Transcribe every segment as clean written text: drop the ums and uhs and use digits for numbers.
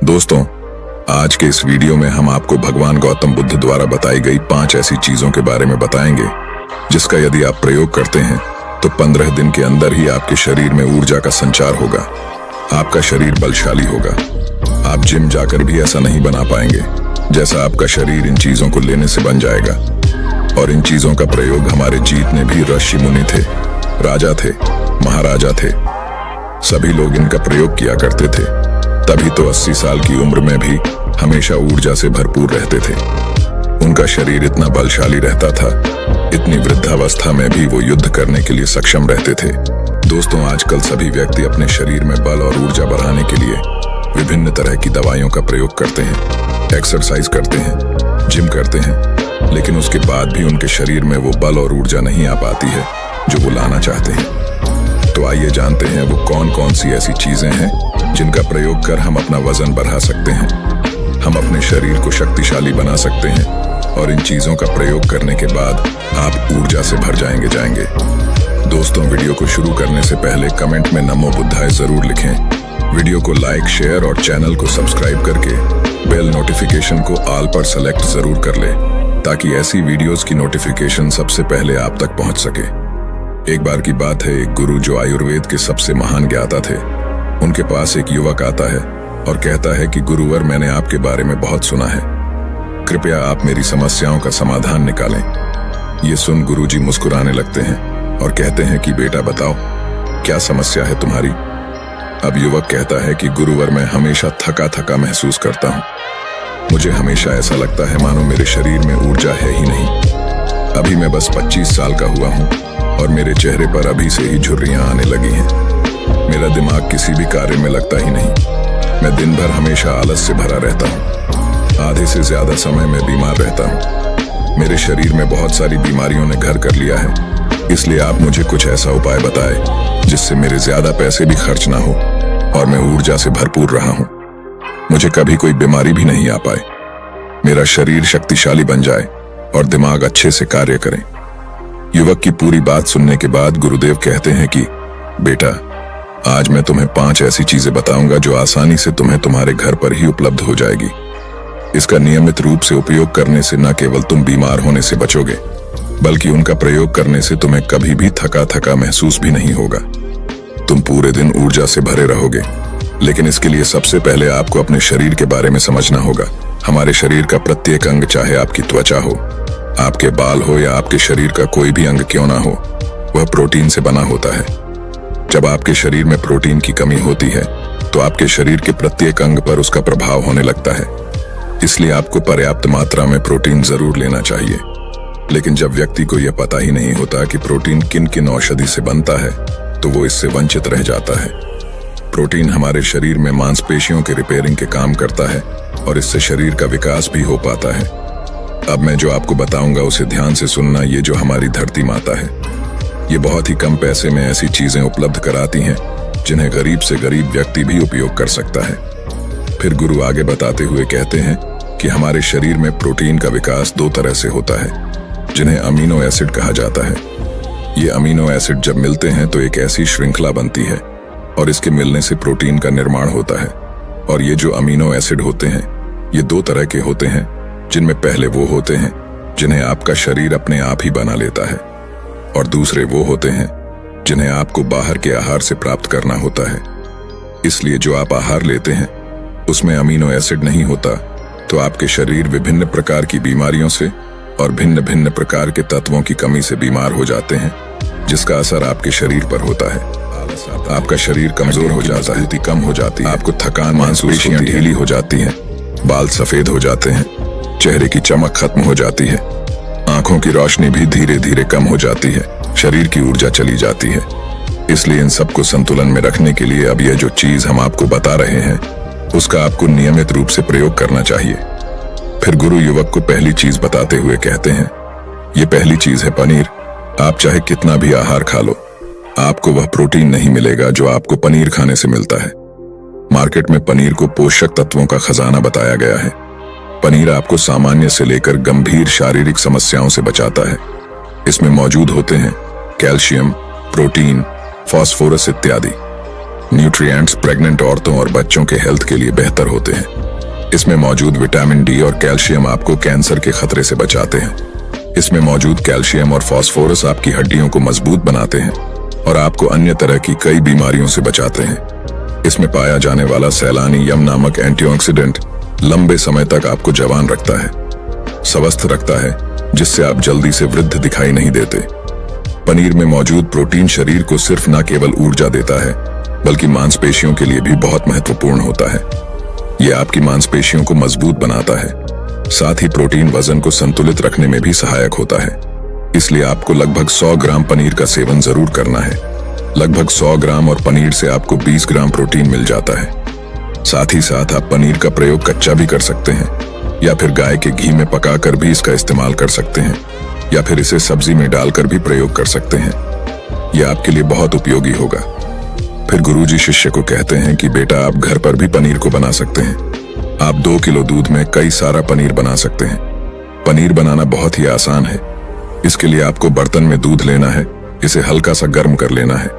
दोस्तों, आज के इस वीडियो में हम आपको भगवान गौतम बुद्ध द्वारा बताई गई 5 ऐसी चीजों के बारे में बताएंगे जिसका यदि आप प्रयोग करते हैं तो 15 दिन के अंदर ही आपके शरीर में ऊर्जा का संचार होगा। आपका शरीर बलशाली होगा। आप जिम जाकर भी ऐसा नहीं बना पाएंगे जैसा आपका शरीर इन चीजों को लेने से बन जाएगा। और इन चीजों का प्रयोग हमारे जीतने भी ऋषि मुनि थे, राजा थे, महाराजा थे, सभी लोग इनका प्रयोग किया करते थे। तभी तो 80 साल की उम्र में भी हमेशा ऊर्जा से भरपूर रहते थे। उनका शरीर इतना बलशाली रहता था, इतनी वृद्धावस्था में भी वो युद्ध करने के लिए सक्षम रहते थे। दोस्तों, आजकल सभी व्यक्ति अपने शरीर में बल और ऊर्जा बढ़ाने के लिए विभिन्न तरह की दवाइयों का प्रयोग करते हैं, एक्सरसाइज करते हैं, जिम करते हैं, लेकिन उसके बाद भी उनके शरीर में वो बल और ऊर्जा नहीं आ पाती है जो वो लाना चाहते हैं। तो आइए जानते हैं वो कौन कौन सी ऐसी चीजें हैं जिनका प्रयोग कर हम अपना वजन बढ़ा सकते हैं, हम अपने शरीर को शक्तिशाली बना सकते हैं और इन चीजों का प्रयोग करने के बाद आप ऊर्जा से भर जाएंगे। दोस्तों, वीडियो को शुरू करने से पहले कमेंट में नमो बुद्धाय जरूर लिखें। वीडियो को लाइक, शेयर और चैनल को सब्सक्राइब करके बेल नोटिफिकेशन को ऑल पर सेलेक्ट जरूर कर ले ताकि ऐसी वीडियोस की नोटिफिकेशन सबसे पहले आप तक पहुंच सके। एक बार की बात है, एक गुरु जो आयुर्वेद के सबसे महान ज्ञाता थे, उनके पास एक युवक आता है और कहता है कि गुरुवर, मैंने आपके बारे में बहुत सुना है, कृपया आप मेरी समस्याओं का समाधान निकालें। ये सुन गुरुजी मुस्कुराने लगते हैं और कहते हैं कि बेटा बताओ, क्या समस्या है तुम्हारी? अब युवक कहता है कि गुरुवर, मैं हमेशा थका थका महसूस करता हूँ। मुझे हमेशा ऐसा लगता है मानो मेरे शरीर में ऊर्जा है ही नहीं। अभी मैं बस 25 साल का हुआ हूँ और मेरे चेहरे पर अभी से ही झुर्रियां आने लगी हैं। मेरा दिमाग किसी भी कार्य में लगता ही नहीं। मैं दिन भर हमेशा आलस से भरा रहता हूँ। आधे से ज्यादा समय मैं बीमार रहता हूँ। मेरे शरीर में बहुत सारी बीमारियों ने घर कर लिया है, इसलिए आप मुझे कुछ ऐसा उपाय बताएं जिससे मेरे ज्यादा पैसे भी खर्च ना हो और मैं ऊर्जा से भरपूर रहा हूँ। मुझे कभी कोई बीमारी भी नहीं आ पाए, मेरा शरीर शक्तिशाली बन जाए और दिमाग अच्छे से कार्य करें। युवक की पूरी बात सुनने के बाद गुरुदेव कहते हैं कि बेटा, आज मैं तुम्हें 5 ऐसी चीजें बताऊंगा जो आसानी से तुम्हें तुम्हारे घर पर ही उपलब्ध हो जाएगी। इसका नियमित रूप से उपयोग करने से न केवल तुम बीमार होने से बचोगे, बल्कि उनका प्रयोग करने से तुम्हें कभी भी थका थका महसूस भी नहीं होगा। तुम पूरे दिन ऊर्जा से भरे रहोगे। लेकिन इसके लिए सबसे पहले आपको अपने शरीर के बारे में समझना होगा। हमारे शरीर का प्रत्येक अंग, चाहे आपकी त्वचा हो, आपके बाल हो या आपके शरीर का कोई भी अंग क्यों ना हो, वह प्रोटीन से बना होता है। जब आपके शरीर में प्रोटीन की कमी होती है तो आपके शरीर के प्रत्येक अंग पर उसका प्रभाव होने लगता है। इसलिए आपको पर्याप्त मात्रा में प्रोटीन जरूर लेना चाहिए। लेकिन जब व्यक्ति को यह पता ही नहीं होता कि प्रोटीन किन किन औषधि से बनता है तो वो इससे वंचित रह जाता है। प्रोटीन हमारे शरीर में मांसपेशियों के रिपेयरिंग के काम करता है और इससे शरीर का विकास भी हो पाता है। अब मैं जो आपको बताऊंगा उसे ध्यान से सुनना। ये जो हमारी धरती माता है, ये बहुत ही कम पैसे में ऐसी चीजें उपलब्ध कराती हैं जिन्हें गरीब से गरीब व्यक्ति भी उपयोग कर सकता है। फिर गुरु आगे बताते हुए कहते हैं कि हमारे शरीर में प्रोटीन का विकास 2 तरह से होता है, जिन्हें अमीनो एसिड कहा जाता है। ये अमीनो एसिड जब मिलते हैं तो एक ऐसी श्रृंखला बनती है और इसके मिलने से प्रोटीन का निर्माण होता है। और ये जो अमीनो एसिड होते हैं, ये 2 तरह के होते हैं, जिनमें पहले वो होते हैं जिन्हें आपका शरीर अपने आप ही बना लेता है और दूसरे वो होते हैं जिन्हें आपको बाहर के आहार से प्राप्त करना होता है। इसलिए जो आप आहार लेते हैं उसमें अमीनो एसिड नहीं होता तो आपके शरीर विभिन्न प्रकार की बीमारियों से और भिन्न भिन्न प्रकार के तत्वों की कमी से बीमार हो जाते हैं, जिसका असर आपके शरीर पर होता है। आपका शरीर कमजोर हो जाता है, कम हो जाती है, आपको थकान, मांसपेशियां ढीली हो जाती हैं, बाल सफेद हो जाते हैं, चेहरे की चमक खत्म हो जाती है, आंखों की रोशनी भी धीरे धीरे कम हो जाती है, शरीर की ऊर्जा चली जाती है। इसलिए इन सबको संतुलन में रखने के लिए अब यह जो चीज हम आपको बता रहे हैं उसका आपको नियमित रूप से प्रयोग करना चाहिए। फिर गुरु युवक को पहली चीज बताते हुए कहते हैं, ये पहली चीज है पनीर। आप चाहे कितना भी आहार खा लो, आपको वह प्रोटीन नहीं मिलेगा जो आपको पनीर खाने से मिलता है। मार्केट में पनीर को पोषक तत्वों का खजाना बताया गया है। पनीर आपको सामान्य से लेकर गंभीर शारीरिक समस्याओं से बचाता है। इसमें मौजूद होते हैं कैल्शियम, प्रोटीन, फास्फोरस इत्यादि। न्यूट्रिएंट्स प्रेग्नेंट औरतों और बच्चों के हेल्थ के लिए बेहतर होते हैं। इसमें मौजूद विटामिन डी और कैल्शियम आपको कैंसर के खतरे से बचाते हैं। इसमें मौजूद कैल्शियम और फास्फोरस आपकी हड्डियों को मजबूत बनाते हैं और आपको अन्य तरह की कई बीमारियों से बचाते हैं। इसमें पाया जाने वाला सैलानी यम नामक एंटीऑक्सीडेंट लंबे समय तक आपको जवान रखता है, स्वस्थ रखता है, जिससे आप जल्दी से वृद्ध दिखाई नहीं देते। पनीर में मौजूद प्रोटीन शरीर को सिर्फ न केवल ऊर्जा देता है बल्कि मांसपेशियों के लिए भी बहुत महत्वपूर्ण होता है। यह आपकी मांसपेशियों को मजबूत बनाता है। साथ ही प्रोटीन वजन को संतुलित रखने में भी सहायक होता है। इसलिए आपको लगभग 100 ग्राम पनीर का सेवन जरूर करना है। लगभग 100 ग्राम और पनीर से आपको 20 ग्राम प्रोटीन मिल जाता है। साथ ही साथ आप पनीर का प्रयोग कच्चा भी कर सकते हैं या फिर गाय के घी में पकाकर भी इसका इस्तेमाल कर सकते हैं या फिर इसे सब्जी में डालकर भी प्रयोग कर सकते हैं। यह आपके लिए बहुत उपयोगी होगा। फिर गुरुजी शिष्य को कहते हैं कि बेटा आप घर पर भी पनीर को बना सकते हैं। आप 2 किलो दूध में कई सारा पनीर बना सकते हैं। पनीर बनाना बहुत ही आसान है। इसके लिए आपको बर्तन में दूध लेना है, इसे हल्का सा गर्म कर लेना है।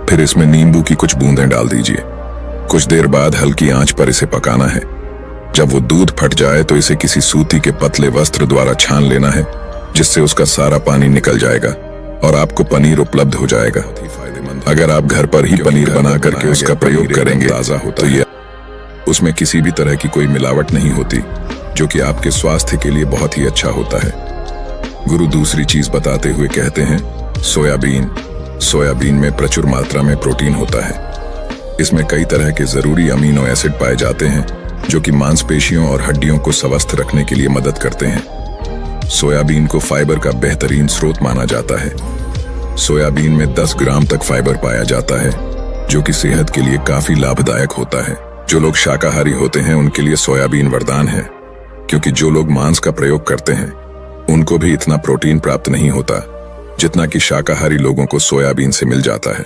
फिर इसमें नींबू की कुछ बूंदें डाल दीजिए। कुछ देर बाद हल्की आंच पर इसे पकाना है। जब वो दूध फट जाए तो इसे किसी सूती के पतले वस्त्र द्वारा छान लेना है, जिससे उसका सारा पानी निकल जाएगा और आपको पनीर उपलब्ध हो जाएगा। अगर आप घर पर ही पनीर बना करके उसका प्रयोग करेंगे तो ये उसमें किसी भी तरह की कोई मिलावट नहीं होती, जो कि आपके स्वास्थ्य के लिए बहुत ही अच्छा होता है। गुरु दूसरी चीज बताते हुए कहते हैं सोयाबीन। सोयाबीन में प्रचुर मात्रा में प्रोटीन होता है। इसमें कई तरह के जरूरी अमीनो एसिड पाए जाते हैं जो कि मांसपेशियों और हड्डियों को स्वस्थ रखने के लिए मदद करते हैं। सोयाबीन को फाइबर का बेहतरीन स्रोत माना जाता है। सोयाबीन में 10 ग्राम तक फाइबर पाया जाता है, जो कि सेहत के लिए काफी लाभदायक होता है। जो लोग शाकाहारी होते हैं उनके लिए सोयाबीन वरदान है, क्योंकि जो लोग मांस का प्रयोग करते हैं उनको भी इतना प्रोटीन प्राप्त नहीं होता जितना कि शाकाहारी लोगों को सोयाबीन से मिल जाता है।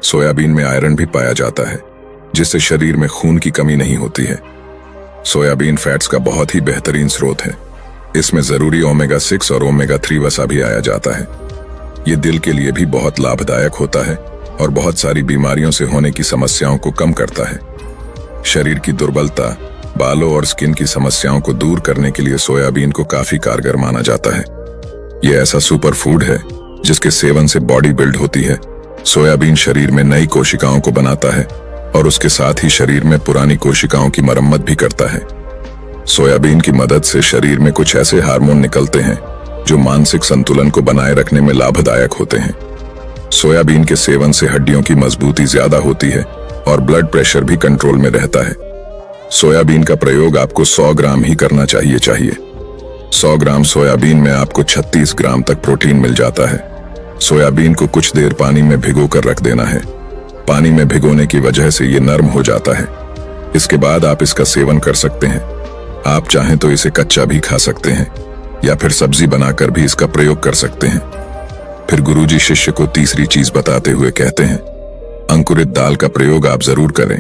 सोयाबीन में आयरन भी पाया जाता है, जिससे शरीर में खून की कमी नहीं होती है। सोयाबीन फैट्स का बहुत ही बेहतरीन स्रोत है। इसमें जरूरी ओमेगा 6 और ओमेगा 3 वसा भी आया जाता है। ये दिल के लिए भी बहुत लाभदायक होता है और बहुत सारी बीमारियों से होने की समस्याओं को कम करता है। शरीर की दुर्बलता, बालों और स्किन की समस्याओं को दूर करने के लिए सोयाबीन को काफी कारगर माना जाता है। यह ऐसा सुपर फूड है जिसके सेवन से बॉडी बिल्ड होती है। सोयाबीन शरीर में नई कोशिकाओं को बनाता है और उसके साथ ही शरीर में पुरानी कोशिकाओं की मरम्मत भी करता है। सोयाबीन की मदद से शरीर में कुछ ऐसे हार्मोन निकलते हैं जो मानसिक संतुलन को बनाए रखने में लाभदायक होते हैं। सोयाबीन के सेवन से हड्डियों की मजबूती ज्यादा होती है और ब्लड प्रेशर भी कंट्रोल में रहता है। सोयाबीन का प्रयोग आपको 100 ग्राम ही करना चाहिए। 100 ग्राम सोयाबीन में आपको 36 ग्राम तक प्रोटीन मिल जाता है। सोयाबीन को कुछ देर पानी में भिगो कर रख देना है। पानी में भिगोने की वजह से ये नरम हो जाता है। इसके बाद आप इसका सेवन कर सकते हैं। आप चाहें तो इसे कच्चा भी खा सकते हैं या फिर सब्जी बनाकर भी इसका प्रयोग कर सकते हैं। फिर गुरुजी शिष्य को तीसरी चीज बताते हुए कहते हैं अंकुरित दाल का प्रयोग आप जरूर करें।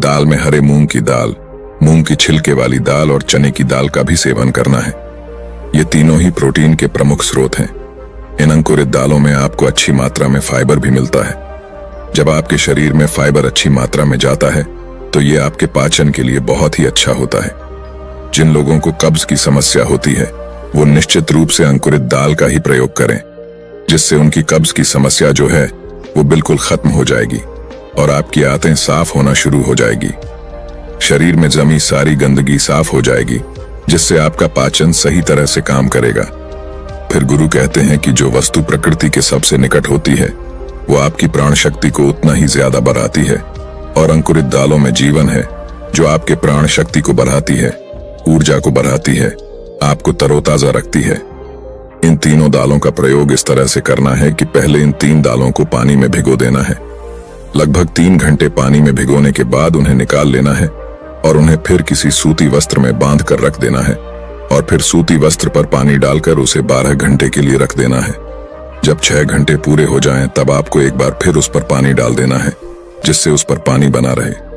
दाल में हरे मूंग की दाल, मूंग की छिलके वाली दाल और चने की दाल का भी सेवन करना है। ये तीनों ही प्रोटीन के प्रमुख स्रोत हैं। इन अंकुरित दालों में आपको अच्छी मात्रा में फाइबर भी मिलता है। जब आपके शरीर में फाइबर अच्छी मात्रा में जाता है तो ये आपके पाचन के लिए बहुत ही अच्छा होता है। जिन लोगों को कब्ज की समस्या होती है वो निश्चित रूप से अंकुरित दाल का ही प्रयोग करें, जिससे उनकी कब्ज की समस्या जो है वो बिल्कुल खत्म हो जाएगी और आपकी आंतें साफ होना शुरू हो जाएगी। शरीर में जमी सारी गंदगी साफ हो जाएगी, जिससे आपका पाचन सही तरह से काम करेगा। फिर गुरु कहते हैं कि जो वस्तु प्रकृति के सबसे निकट होती है वो आपकी प्राण शक्ति को उतना ही ज्यादा बढ़ाती है, और अंकुरित दालों में जीवन है जो आपके प्राण शक्ति को बढ़ाती है, ऊर्जा को बढ़ाती है, आपको तरोताजा रखती है। इन तीनों दालों का प्रयोग इस तरह से करना है कि पहले इन 3 दालों को पानी में भिगो देना है। लगभग 3 घंटे पानी में भिगोने के बाद उन्हें निकाल लेना है और उन्हें फिर किसी सूती वस्त्र में बांध कर रख देना है और फिर सूती वस्त्र पर पानी डालकर उसे 12 घंटे के लिए रख देना है। जब 6 घंटे पूरे हो जाएं, तब आपको एक बार फिर उस पर पानी डाल देना है, जिससे उस पर पानी बना रहे।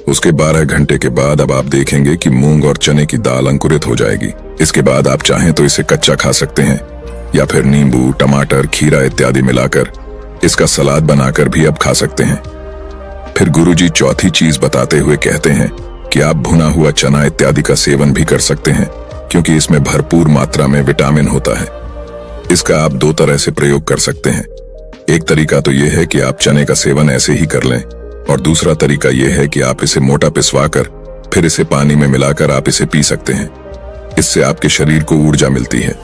उसके 12 घंटे के बाद अब आप देखेंगे कि मूंग और चने की दाल अंकुरित हो जाएगी। इसके बाद आप चाहें तो इसे कच्चा खा सकते हैं या फिर नींबू, टमाटर, खीरा इत्यादि मिलाकर इसका सलाद बनाकर भी अब खा सकते हैं। फिर गुरुजी चौथी चीज बताते हुए कहते हैं कि आप भुना हुआ चना इत्यादि का सेवन भी कर सकते हैं, क्योंकि इसमें भरपूर मात्रा में विटामिन होता है। इसका आप दो तरह से प्रयोग कर सकते हैं। एक तरीका तो यह है कि आप चने का सेवन ऐसे ही कर लें, और दूसरा तरीका यह है कि आप इसे मोटा पिसवाकर फिर इसे पानी में मिलाकर आप इसे पी सकते हैं। इससे आपके शरीर को ऊर्जा मिलती है।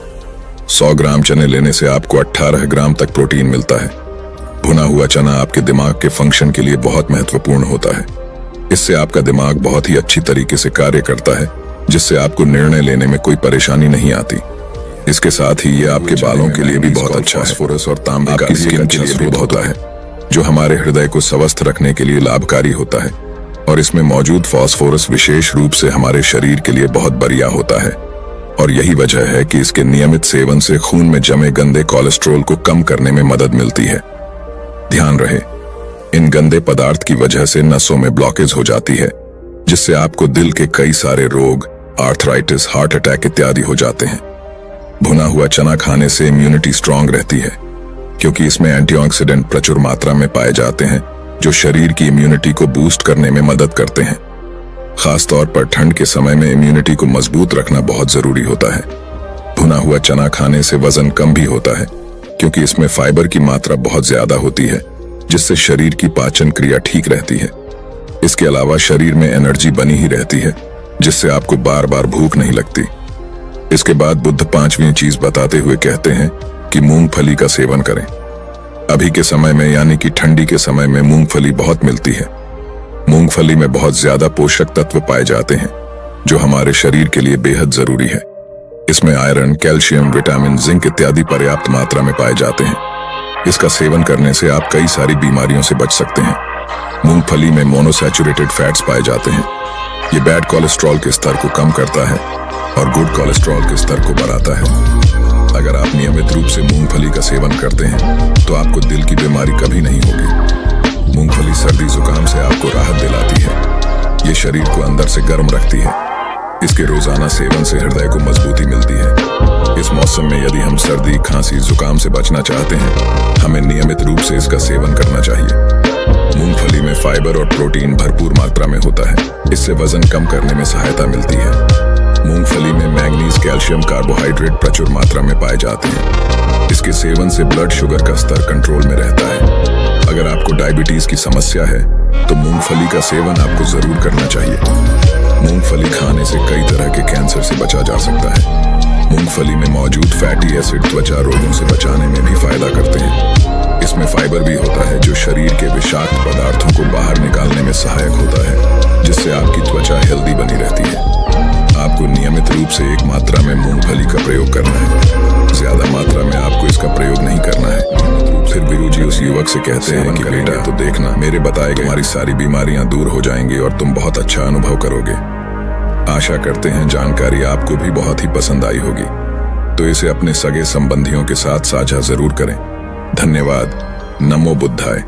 100 ग्राम चने लेने से आपको 18 ग्राम तक प्रोटीन मिलता है। भुना हुआ चना आपके दिमाग के फंक्शन के लिए बहुत महत्वपूर्ण होता है। इससे आपका दिमाग बहुत ही अच्छी तरीके से कार्य करता है, जिससे आपको निर्णय लेने में कोई परेशानी नहीं आती। इसके साथ ही ये आपके बालों के लिए भी बहुत अच्छा है। फास्फोरस और तांबे आपकी स्किन के लिए भी बहुत है, जो हमारे हृदय को स्वस्थ रखने के लिए लाभकारी होता है। और इसमें मौजूद फास्फोरस विशेष रूप से हमारे शरीर के लिए बहुत बढ़िया होता है, और यही वजह है कि इसके नियमित सेवन से खून में जमे गंदे कोलेस्ट्रॉल को कम करने में मदद मिलती है। ध्यान रहे, इन गंदे पदार्थ की वजह से नसों में ब्लॉकेज हो जाती है, जिससे आपको दिल के कई सारे रोग, आर्थराइटिस, हार्ट अटैक इत्यादि हो जाते हैं। भुना हुआ चना खाने से इम्यूनिटी स्ट्रांग रहती है, क्योंकि इसमें एंटीऑक्सीडेंट प्रचुर मात्रा में पाए जाते हैं, जो शरीर की इम्यूनिटी को बूस्ट करने में मदद करते हैं। खासतौर पर ठंड के समय में इम्यूनिटी को मजबूत रखना बहुत जरूरी होता है। भुना हुआ चना खाने से वजन कम भी होता है, क्योंकि इसमें फाइबर की मात्रा बहुत ज्यादा होती है, जिससे शरीर की पाचन क्रिया ठीक रहती है। इसके अलावा शरीर में एनर्जी बनी ही रहती है, जिससे आपको बार बार भूख नहीं लगती। इसके बाद बुद्ध 5वीं चीज बताते हुए कहते हैं कि मूंगफली का सेवन करें। अभी के समय में यानी कि ठंडी के समय में मूंगफली बहुत मिलती है। मूंगफली में बहुत ज्यादा पोषक तत्व पाए जाते हैं, जो हमारे शरीर के लिए बेहद जरूरी है। इसमें आयरन, कैल्शियम, विटामिन, जिंक इत्यादि पर्याप्त मात्रा में पाए जाते हैं। इसका सेवन करने से आप कई सारी बीमारियों से बच सकते हैं। मूंगफली में मोनोसैचुरेटेड फैट्स पाए जाते हैं। ये बैड कोलेस्ट्रॉल के स्तर को कम करता है और गुड कोलेस्ट्रॉल के स्तर को बढ़ाता है। अगर आप नियमित रूप से मूंगफली का सेवन करते हैं तो आपको दिल की बीमारी कभी नहीं होगी। मूंगफली सर्दी जुकाम से आपको राहत दिलाती है। ये शरीर को अंदर से गर्म रखती है। इसके रोजाना सेवन से हृदय को मजबूती मिलती है। इस मौसम में यदि हम सर्दी, खांसी, जुकाम से बचना चाहते हैं, हमें नियमित रूप से इसका सेवन करना चाहिए। मूंगफली में फाइबर और प्रोटीन भरपूर मात्रा में होता है। इससे वजन कम करने में सहायता मिलती है। मूंगफली में मैंगनीज, कैल्शियम, कार्बोहाइड्रेट प्रचुर मात्रा में पाए जाते हैं। इसके सेवन से ब्लड शुगर का स्तर कंट्रोल में रहता है। अगर आपको डायबिटीज की समस्या है तो मूंगफली का सेवन आपको जरूर करना चाहिए। मूंगफली खाने से कई तरह के कैंसर से बचा जा सकता है। मूंगफली में मौजूद फैटी एसिड त्वचा रोगों से बचाने में भी फायदा करते हैं। इसमें फाइबर भी होता है, जो शरीर के विषाक्त पदार्थों को बाहर निकालने में सहायक होता है, जिससे आपकी त्वचा हेल्दी बनी रहती है। आपको नियमित रूप से एक मात्रा में मूंगफली का प्रयोग करना है। ज्यादा मात्रा में आपको इसका प्रयोग नहीं करना है। फिर गुरुजी उस युवक से कहते हैं कि बेटा, तो देखना, मेरे बताए गए हमारी सारी बीमारियां दूर हो जाएंगी और तुम बहुत अच्छा अनुभव करोगे। आशा करते हैं जानकारी आपको भी बहुत ही पसंद आई होगी, तो इसे अपने सगे संबंधियों के साथ साझा जरूर करें। धन्यवाद। नमो बुद्धाय।